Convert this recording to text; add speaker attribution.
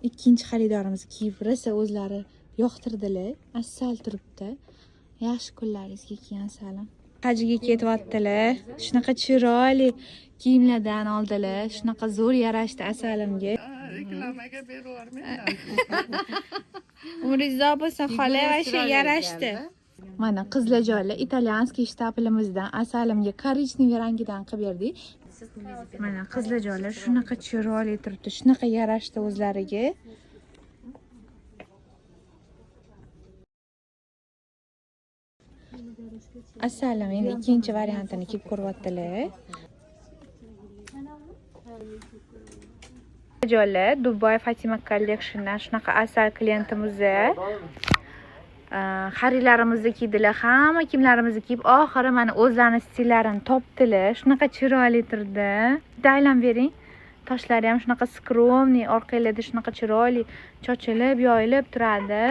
Speaker 1: ikkinchi xaridorimiz kiyib rosa o'zlari yoqtirdilar. Asal turibdi. Yaxshi kunlaringizga kiygan salam. Hajiga ketyaptilar. Shunaqa chiroyli kiyimlardan oldilar. Shunaqa zo'r yarashdi asalimga.
Speaker 2: Reklamaga beravermayman.
Speaker 1: Umringiz bo'lsa xola va shu yarashdi. Mana qizlarjoylar italyanskiy shtapilimizdan asalimga korичневый rangidan qilib berdik. Mana qizlarjoylar shunaqa chiroyli turibdi, shunaqa yarashdi o'zlariga. Asalim endi ikkinchi variantini kiyib ko'ryaptilar. Joylar Dubai Fatima Collection'dan shunaqa asal klientimiz. Xaridlarimizni kiydilar, hamma kiyimlarimizni kiyib, oxiri mana o'zlarining stillarini topdilar. Shunaqa chiroyli turdi. Daylam bering. Toshlari ham shunaqa skromniy, orqalarida shunaqa chiroyli chochilib, yoyilib turadi.